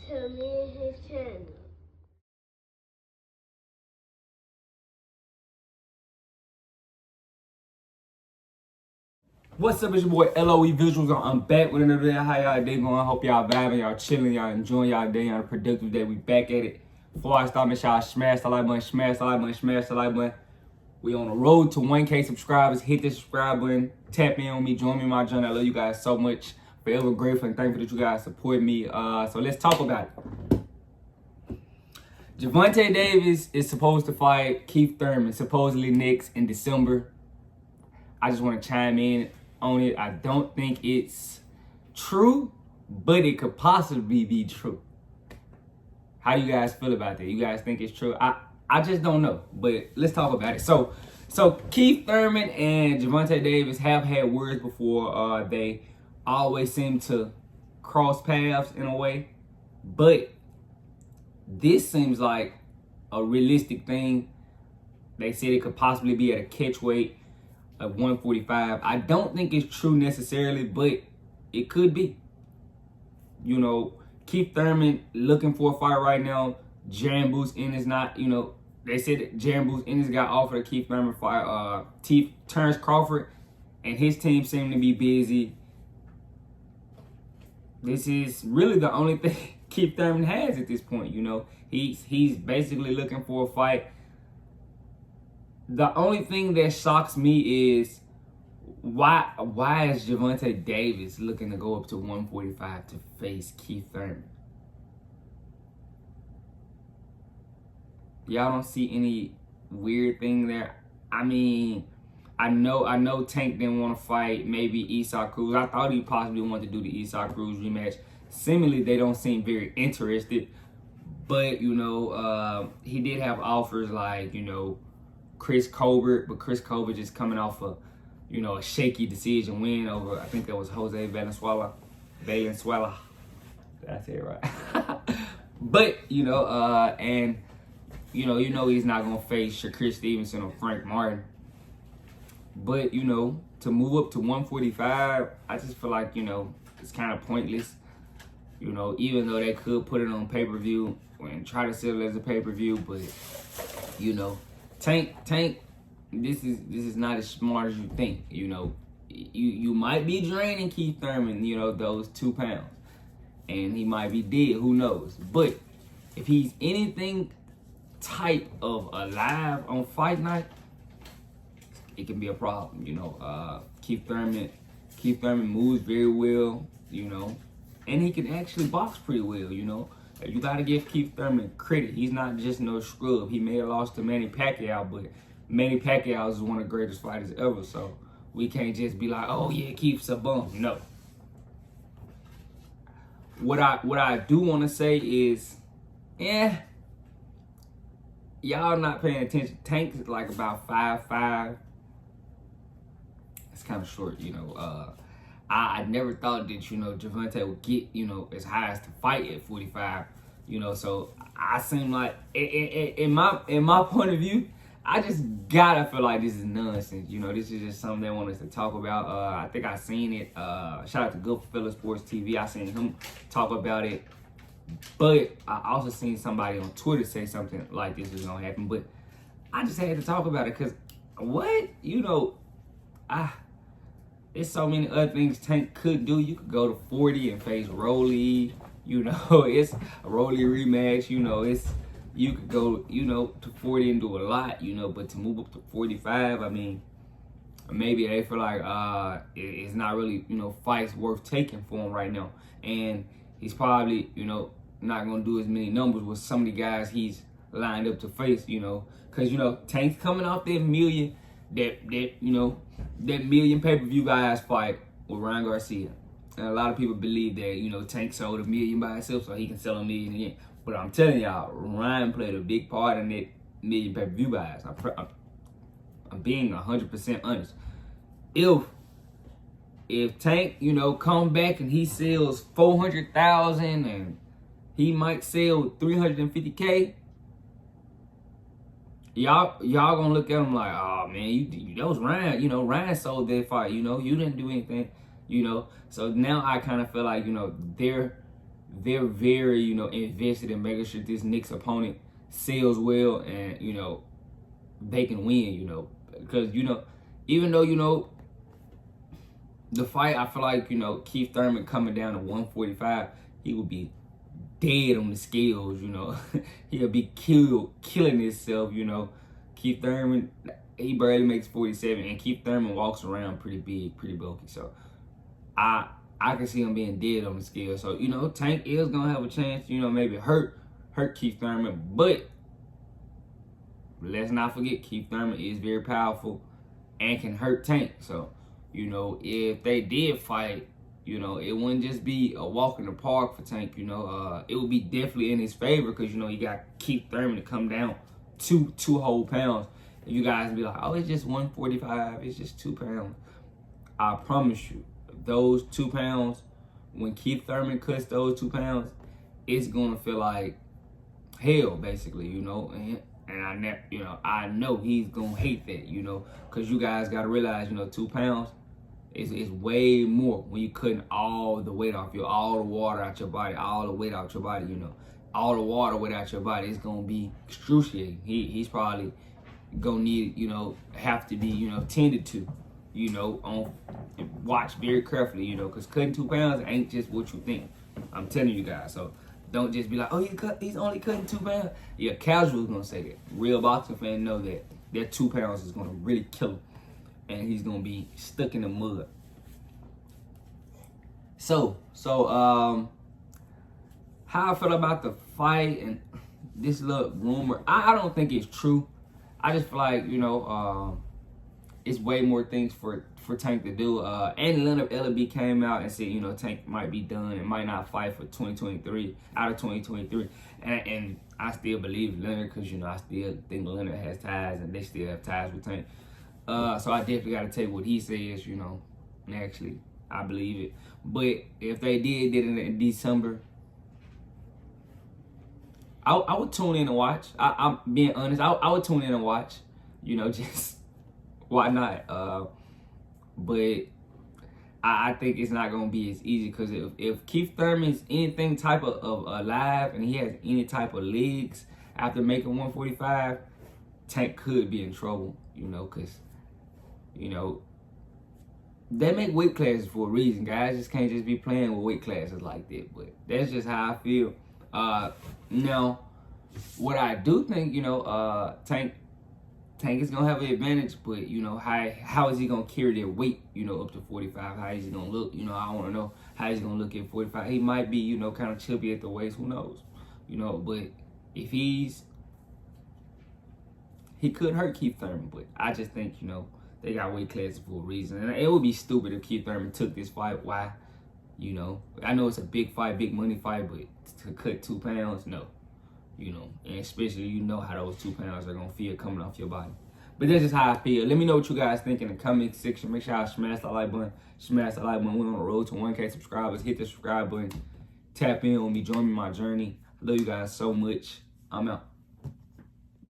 to me and his channel. What's up, it's your boy LOE Visuals. I'm back with another video. How y'all day going? I hope y'all vibing, y'all chilling, y'all enjoying y'all day, y'all a productive day. We back at it. Before I start, make sure y'all smash the like button, smash the like button, smash the like button. We on the road to 1K subscribers. Hit the subscribe button, tap in on me, join me in my journey. I love you guys so much. Forever grateful and thankful that you guys support me. So let's talk about it. Gervonta Davis is supposed to fight Keith Thurman, supposedly next in December. I just want to chime in on it. I don't think it's true, but it could possibly be true. How do you guys feel about that? You guys think it's true? I just don't know, but let's talk about it. So Keith Thurman and Gervonta Davis have had words before. They always seem to cross paths in a way, but this seems like a realistic thing. They said it could possibly be at a catch weight of 145. I don't think it's true necessarily, but it could be. You know, Keith Thurman looking for a fight right now. Gervonta is not, you know, they said that Gervonta got offered a Keith Thurman fight. Terrence Crawford and his team seem to be busy. This is really the only thing Keith Thurman has at this point. You know, he's basically looking for a fight. The only thing that shocks me is why is Gervonta Davis looking to go up to 145 to face Keith Thurman? Y'all don't see any weird thing there? I mean, I know Tank didn't want to fight maybe Esau Cruz. I thought he possibly wanted to do the Esau Cruz rematch. Seemingly, they don't seem very interested. But, you know, he did have offers like, you know, Chris Colbert, but Chris Colbert just coming off a, you know, a shaky decision win over, I think that was Jose Valenzuela. Did I say it right? But, you know, and, you know he's not going to face Shakur Stevenson or Frank Martin. But, you know, to move up to 145, I just feel like, you know, it's kind of pointless. You know, even though they could put it on pay-per-view and try to sell it as a pay-per-view, but, you know, Tank, this is not as smart as you think. You know, you might be draining Keith Thurman, you know, those 2 pounds, and he might be dead. Who knows? But if he's anything type of alive on fight night, it can be a problem. You know, Keith Thurman moves very well. You know, and he can actually box pretty well. You know. You got to give Keith Thurman credit. He's not just no scrub. He may have lost to Manny Pacquiao, but Manny Pacquiao is one of the greatest fighters ever. So we can't just be like, oh yeah, Keith's a bum. No. What I do want to say is, y'all not paying attention. Tank is like about 5'5". It's kind of short, you know. I never thought that, you know, Gervonta would get, you know, as high as to fight at 45, you know. So I seem like, in my point of view, I just gotta feel like this is nonsense. You know, this is just something they want us to talk about. I think I seen it. Shout out to Goodfellas Sports TV. I seen him talk about it. But I also seen somebody on Twitter say something like this was gonna happen. But I just had to talk about it because what? You know, there's so many other things Tank could do. You could go to 40 and face Rolly. You know, it's a Rolly rematch. You know, you could go, you know, to 40 and do a lot, you know, but to move up to 45, I mean, maybe they feel like it's not really, you know, fights worth taking for him right now. And he's probably, you know, not going to do as many numbers with some of the guys he's lined up to face, you know, because, you know, Tank's coming off that million, that million pay-per-view guys fight with Ryan Garcia. And a lot of people believe that, you know, Tank sold $1 million by himself so he can sell $1 million again. But I'm telling y'all, Ryan played a big part in that million pay-per-view guys. I'm being 100% honest. If Tank, you know, come back and he sells 400,000 and he might sell 350K, y'all gonna look at him like, oh man, that was Ryan. You know, Ryan sold that fight. You know, you didn't do anything. You know, so now I kind of feel like, you know, they're they're very, you know, invested in making sure this Knicks opponent sells well and, you know, they can win, you know. Because, you know, even though, you know, the fight, I feel like, you know, Keith Thurman coming down to 145, he would be dead on the scales, you know. He'll be killing himself, you know. Keith Thurman, he barely makes 47, and Keith Thurman walks around pretty big, pretty bulky. So I can see him being dead on the scale. So, you know, Tank is gonna have a chance, you know, maybe hurt Keith Thurman, but let's not forget Keith Thurman is very powerful and can hurt Tank. So, you know, if they did fight, you know, it wouldn't just be a walk in the park for Tank, you know. It would be definitely in his favor because, you know, you got Keith Thurman to come down two whole pounds. And you guys be like, oh, it's just 145, it's just 2 pounds. I promise you, those 2 pounds, when Keith Thurman cuts those 2 pounds, it's gonna feel like hell, basically, you know. And I know he's gonna hate that, you know, because you guys gotta realize, you know, 2 pounds is way more when you cutting all the weight off you, all the water out your body, all the weight out your body, you know, all the water weight out your body. It's gonna be excruciating. He's probably gonna need, you know, have to be, you know, tended to, you know, watch very carefully, you know, because cutting 2 pounds ain't just what you think. I'm telling you guys. So don't just be like, oh, he's only cutting 2 pounds. Yeah, casual's gonna say that. Real boxing fans know that 2 pounds is gonna really kill him, and he's gonna be stuck in the mud. So how I feel about the fight and this little rumor, I don't think it's true. I just feel like, you know, it's way more things for Tank to do. And Leonard Ellaby came out and said, you know, Tank might be done and might not fight for 2023, out of 2023. And I still believe Leonard because, you know, I still think Leonard has ties and they still have ties with Tank. So I definitely got to take what he says, you know, and actually, I believe it. But if they did it in December, I would tune in and watch. I'm being honest. I would tune in and watch, you know, just why not? But I think it's not going to be as easy because if Keith Thurman's anything type of alive and he has any type of legs after making 145, Tank could be in trouble, you know, because, you know, they make weight classes for a reason. Guys just can't just be playing with weight classes like that. But that's just how I feel. Now, what I do think, you know, Tank is gonna have an advantage, but you know, how is he gonna carry their weight, you know, up to 45? How is he gonna look? You know, I wanna know how he's gonna look at 45. He might be, you know, kind of chubby at the waist, who knows? You know, but if he could hurt Keith Thurman, but I just think, you know, they got weight classes for a reason. And it would be stupid if Keith Thurman took this fight. Why? You know, I know it's a big fight, big money fight, but to cut 2 pounds, no. You know, and especially you know how those 2 pounds are going to feel coming off your body. But that's just how I feel. Let me know what you guys think in the comment section. Make sure y'all smash that like button. Smash that like button. We're on the road to 1K subscribers. Hit the subscribe button. Tap in on me. Join me in my journey. I love you guys so much. I'm out.